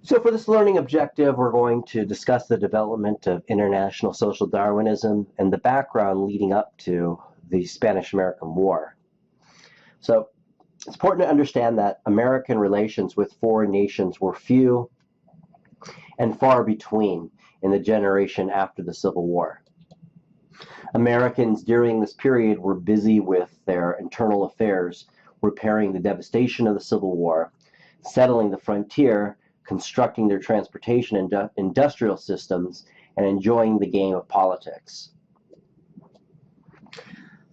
So for this learning objective, we're going to discuss the development of international social Darwinism and the background leading up to the Spanish-American War. So it's important to understand that American relations with foreign nations were few and far between in the generation after the Civil War. Americans during this period were busy with their internal affairs, repairing the devastation of the Civil War, settling the frontier, constructing their transportation and industrial systems, and enjoying the game of politics.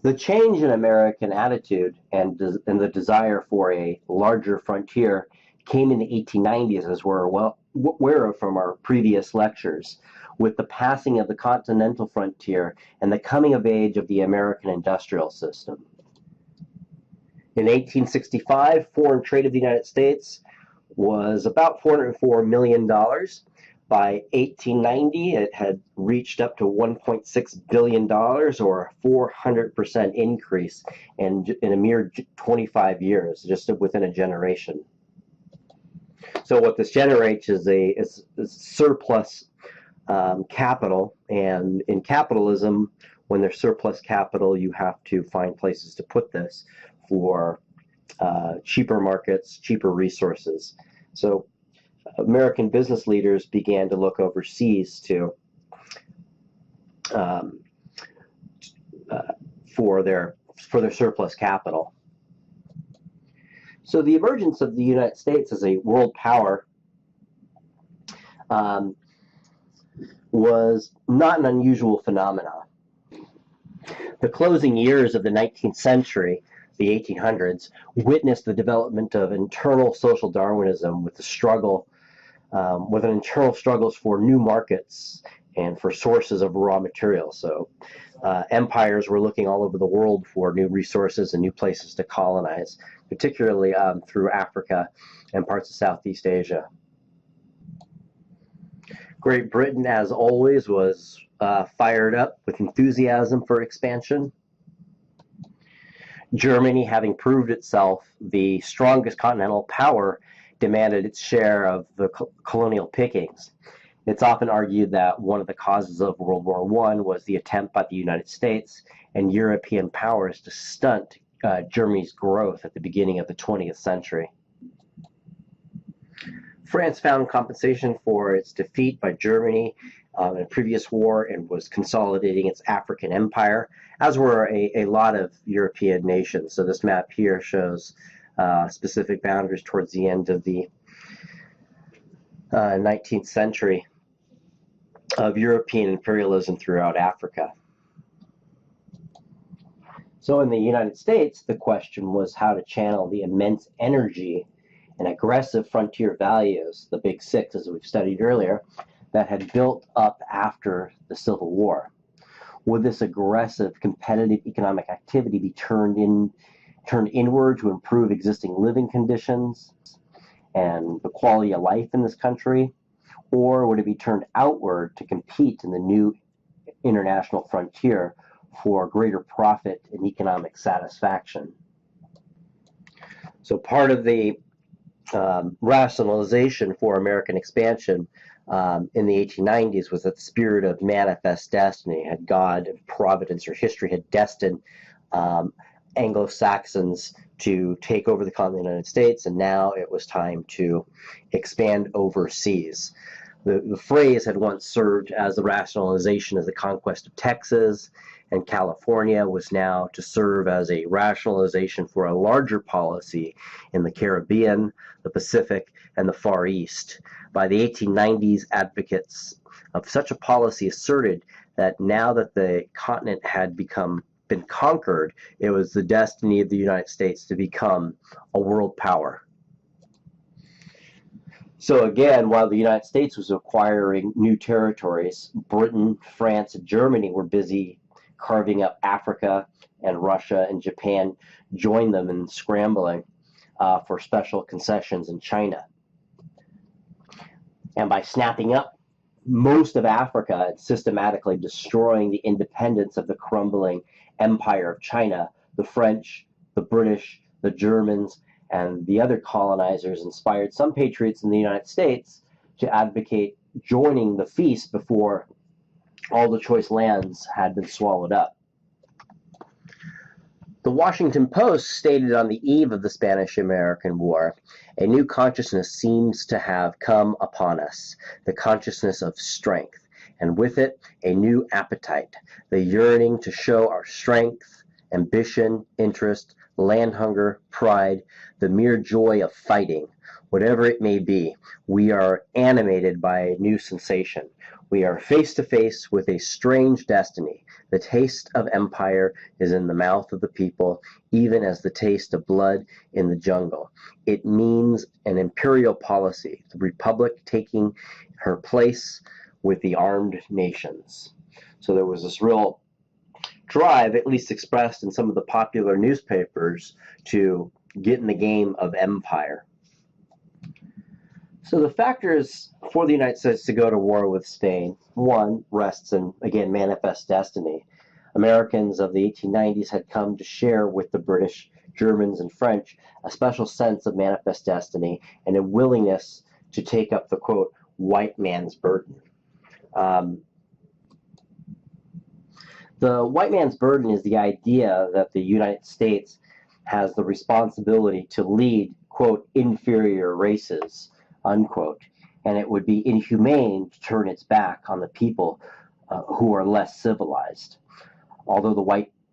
The change in American attitude and the desire for a larger frontier came in the 1890s, as we're well aware of from our previous lectures, with the passing of the continental frontier and the coming of age of the American industrial system. In 1865, foreign trade of the United States was about $404 million. By 1890, it had reached up to $1.6 billion, or a 400% increase in a mere 25 years, just within a generation. So what this generates is a surplus capital, and in capitalism, when there's surplus capital, you have to find places to put this for cheaper markets, cheaper resources. So American business leaders began to look overseas for their surplus capital. So the emergence of the United States as a world power was not an unusual phenomenon. The closing years of the 19th century, the 1800s, witnessed the development of internal social Darwinism with an internal struggles for new markets and for sources of raw materials. So empires were looking all over the world for new resources and new places to colonize, particularly through Africa and parts of Southeast Asia. Great Britain, as always, was fired up with enthusiasm for expansion. Germany, having proved itself the strongest continental power, demanded its share of the colonial pickings. It's often argued that one of the causes of World War I was the attempt by the United States and European powers to stunt Germany's growth at the beginning of the 20th century. France found compensation for its defeat by Germany in a previous war and was consolidating its African empire, as were a lot of European nations. So this map here shows specific boundaries towards the end of the 19th century of European imperialism throughout Africa. So in the United States, the question was how to channel the immense energy and aggressive frontier values, the Big Six, as we've studied earlier, that had built up after the Civil War. Would this aggressive, competitive economic activity be turned inward to improve existing living conditions and the quality of life in this country? Or would it be turned outward to compete in the new international frontier for greater profit and economic satisfaction? So part of the rationalization for American expansion in the 1890s was that the spirit of manifest destiny. Had God, providence, or history had destined Anglo-Saxons to take over the continent of the United States, and now it was time to expand overseas. The phrase had once served as the rationalization of the conquest of Texas, and California was now to serve as a rationalization for a larger policy in the Caribbean, the Pacific, and the Far East. By the 1890s, advocates of such a policy asserted that now that the continent had been conquered, it was the destiny of the United States to become a world power. So again, while the United States was acquiring new territories, Britain, France, and Germany were busy carving up Africa, and Russia and Japan joined them in scrambling for special concessions in China. And by snapping up most of Africa and systematically destroying the independence of the crumbling empire of China, the French, the British, the Germans, and the other colonizers inspired some patriots in the United States to advocate joining the feast before all the choice lands had been swallowed up. The Washington Post stated on the eve of the Spanish-American War, "A new consciousness seems to have come upon us, the consciousness of strength, and with it a new appetite, the yearning to show our strength, ambition, interest, land hunger, pride, the mere joy of fighting. Whatever it may be, we are animated by a new sensation. We are face to face with a strange destiny. The taste of empire is in the mouth of the people, even as the taste of blood in the jungle. It means an imperial policy, the republic taking her place with the armed nations." So there was this real drive, at least expressed in some of the popular newspapers, to get in the game of empire. So the factors for the United States to go to war with Spain, one, rests in, again, manifest destiny. Americans of the 1890s had come to share with the British, Germans, and French a special sense of manifest destiny and a willingness to take up the, quote, white man's burden. The white man's burden is the idea that the United States has the responsibility to lead, quote, inferior races, unquote, and it would be inhumane to turn its back on the people who are less civilized. Although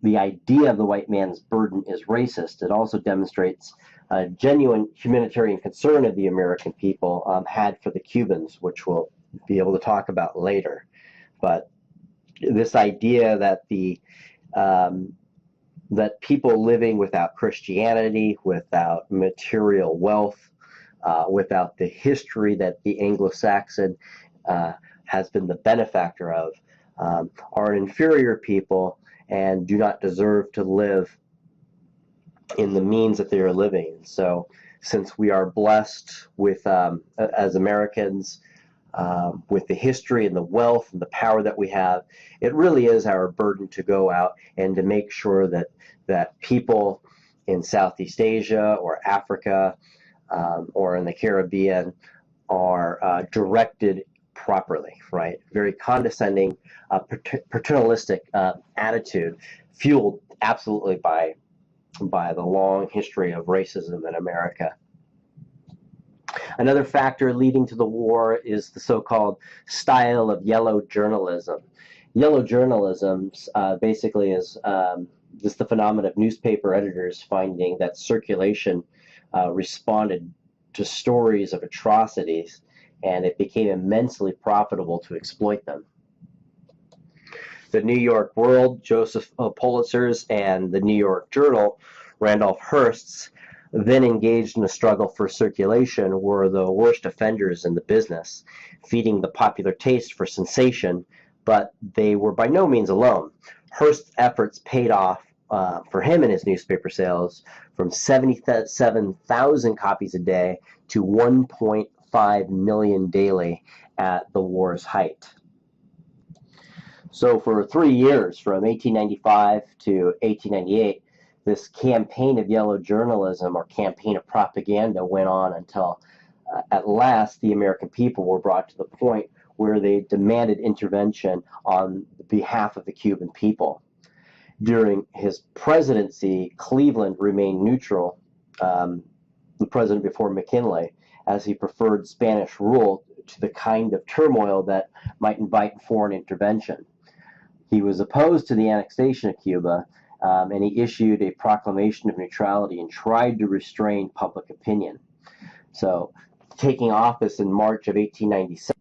the idea of the white man's burden is racist, it also demonstrates a genuine humanitarian concern of the American people had for the Cubans, which we'll be able to talk about later. But this idea that that people living without Christianity, without material wealth, without the history that the Anglo-Saxon has been the benefactor of, are inferior people and do not deserve to live in the means that they are living. So since we are blessed with, as Americans, with the history and the wealth and the power that we have, it really is our burden to go out and to make sure that people in Southeast Asia or Africa or in the Caribbean are directed properly, right? Very condescending, paternalistic attitude, fueled absolutely by the long history of racism in America. Another factor leading to the war is the so-called style of yellow journalism. Yellow journalism basically is just the phenomenon of newspaper editors finding that circulation responded to stories of atrocities, and it became immensely profitable to exploit them. The New York World, Joseph Pulitzer's, and the New York Journal, Randolph Hearst's, then engaged in a struggle for circulation, were the worst offenders in the business, feeding the popular taste for sensation, but they were by no means alone. Hearst's efforts paid off for him and his newspaper sales from 77,000 copies a day to 1.5 million daily at the war's height. So for 3 years, from 1895 to 1898, this campaign of yellow journalism, or campaign of propaganda, went on until at last the American people were brought to the point where they demanded intervention on behalf of the Cuban people. During his presidency, Cleveland remained neutral, the president before McKinley, as he preferred Spanish rule to the kind of turmoil that might invite foreign intervention. He was opposed to the annexation of Cuba, and he issued a proclamation of neutrality and tried to restrain public opinion. So, taking office in March of 1897,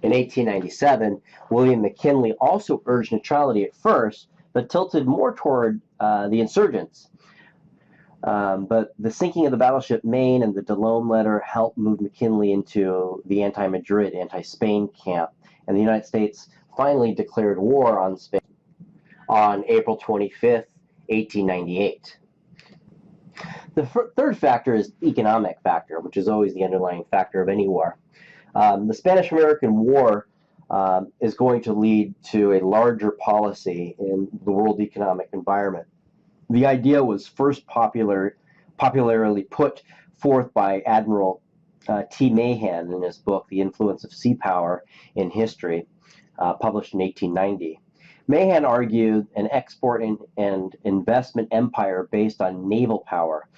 in 1897, William McKinley also urged neutrality at first, but tilted more toward the insurgents. But the sinking of the battleship Maine and the Delome letter helped move McKinley into the anti-Madrid, anti-Spain camp, and the United States finally declared war on Spain on April 25th, 1898. The third factor is economic factor, which is always the underlying factor of any war. The Spanish-American War is going to lead to a larger policy in the world economic environment. The idea was first popularly put forth by Admiral T. Mahan in his book, The Influence of Sea Power in History, published in 1890. Mahan argued an export and investment empire based on naval power.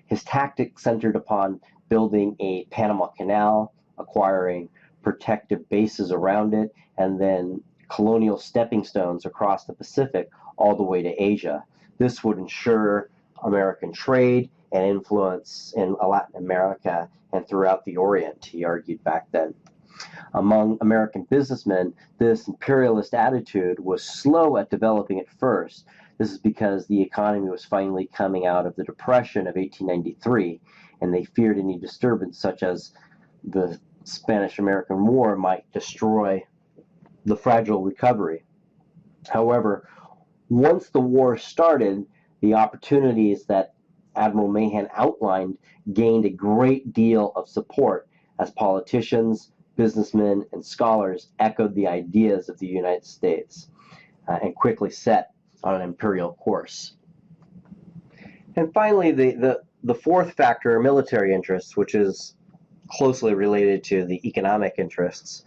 His tactics centered upon building a Panama Canal, acquiring protective bases around it, and then colonial stepping stones across the Pacific all the way to Asia. This would ensure American trade and influence in Latin America and throughout the Orient, he argued back then. Among American businessmen, this imperialist attitude was slow at developing at first. This is because the economy was finally coming out of the Depression of 1893, and they feared any disturbance such as the Spanish-American War might destroy the fragile recovery. However, once the war started, the opportunities that Admiral Mahan outlined gained a great deal of support as politicians, businessmen, and scholars echoed the ideas of the United States and quickly set on an imperial course. And finally, the fourth factor are military interests, which is closely related to the economic interests.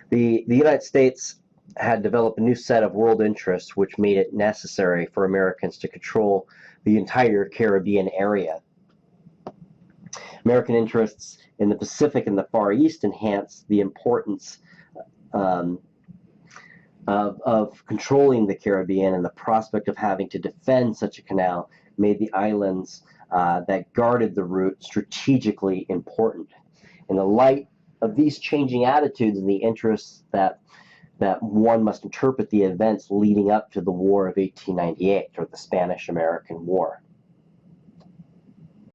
The United States had developed a new set of world interests which made it necessary for Americans to control the entire Caribbean area. American interests in the Pacific and the Far East enhanced the importance of controlling the Caribbean, and the prospect of having to defend such a canal made the islands that guarded the route strategically important. In the light of these changing attitudes and the interests that one must interpret the events leading up to the War of 1898, or the Spanish-American War.